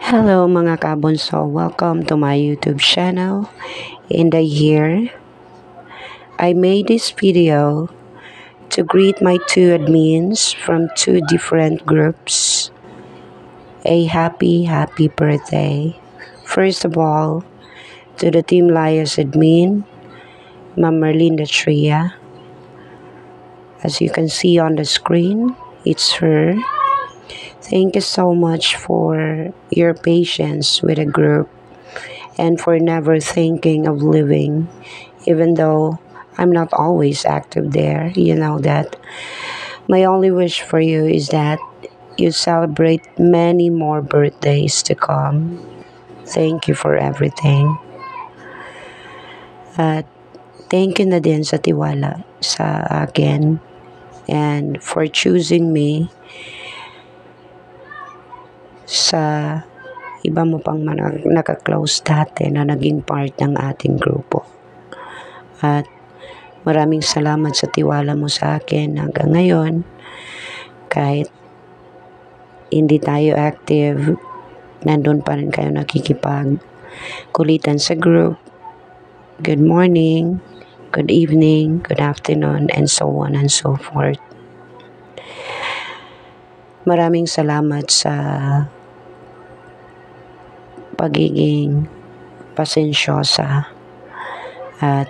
Hello mga kabunso, welcome to my YouTube channel. In the year, I made this video to greet my two admins from two different groups. A happy birthday. First of all, to the Team Lias admin, Ma'am Merlinda Tria. As you can see on the screen, it's her. Thank you so much for your patience with the group and for never thinking of leaving, even though I'm not always active there. You know that. My only wish for you is that you celebrate many more birthdays to come. Thank you for everything. At thank you na din sa tiwala sa akin and for choosing me sa iba mo pang naka-close dati na naging part ng ating grupo. At maraming salamat sa tiwala mo sa akin hanggang ngayon. Kahit hindi tayo active, nandun pa rin kayo nakikipag-kulitan sa group. Good morning, good evening, good afternoon, and so on and so forth. Maraming salamat sa pagiging pasensyosa at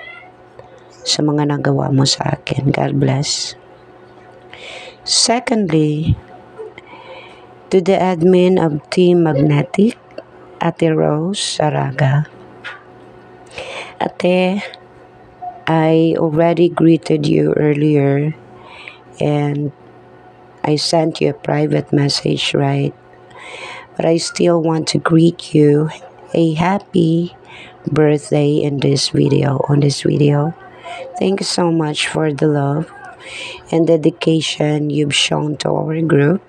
sa mga nagawa mo sa akin. God bless. Secondly, to the admin of Team Magnetic, Ate Rose Saraga. Ate, I already greeted you earlier and I sent you a private message, right? But I still want to greet you a happy birthday on this video. Thank you so much for the love and dedication you've shown to our group.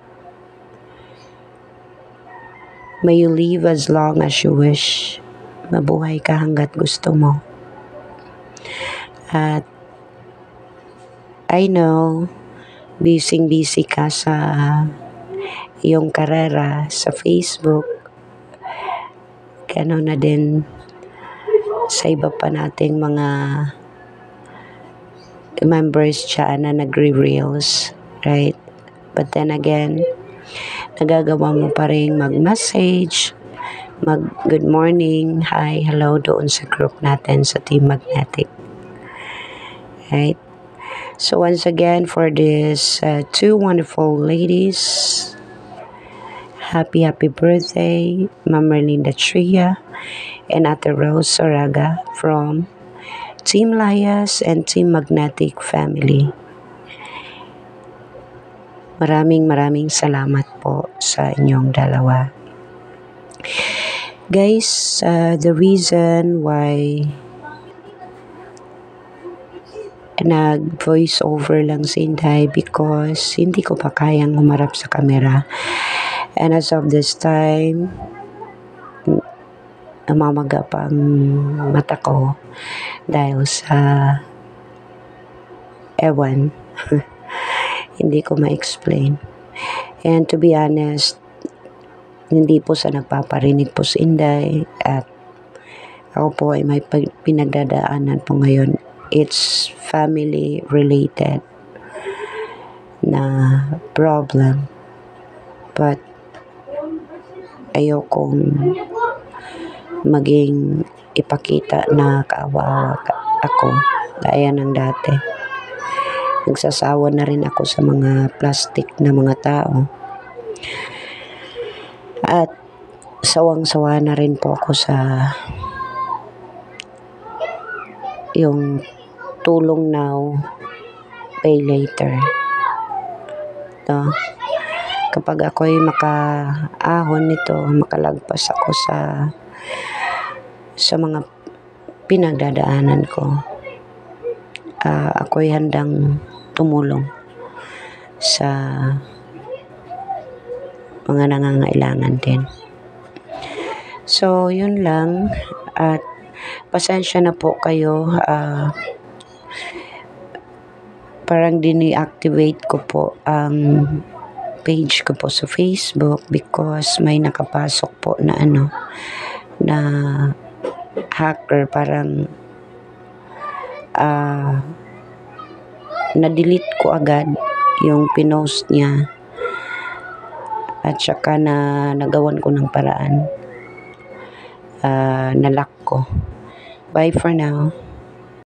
May you live as long as you wish. Mabuhay ka hanggat gusto mo. At I know, busy ka sa iyong karera sa Facebook. Gano'n na din sa iba pa nating mga members dyan na nagre-reels, right? But then again, nagagawa mo pa rin mag-message, mag-good morning, hi, hello doon sa group natin sa Team Magnetic. Right? So once again, for this two wonderful ladies, happy birthday, Ma'am Merlinda Tria and Ate Rose Saraga from Team Lias and Team Magnetic family. Maraming salamat po sa inyong dalawa. Guys, the reason why nag-voice over lang si Inday because hindi ko pa kayang humarap sa camera. And as of this time, namamaga pa ang mata ko dahil sa ewan. Hindi ko ma-explain. And to be honest, hindi po sa nagpaparinig po si Inday at ako po ay may pinagdadaanan po ngayon. It's family related na problem. But ayokong maging ipakita na kaawa ako gaya ng dati. Nagsasawa na rin ako sa mga plastic na mga tao. At sawang-sawa na rin po ako sa yung tulong now, pay later. No? Kapag ako'y makaahon nito, makalagpas ako sa mga pinagdadaanan ko, ako'y handang tumulong sa mga nangangailangan din. So, yun lang. At pasensya na po kayo. Parang dini-activate ko po ang page ko po sa Facebook because may nakapasok po na na hacker, parang na-delete ko agad yung pinost niya at saka nagawan ko ng paraan, na-lock ko. Bye for now.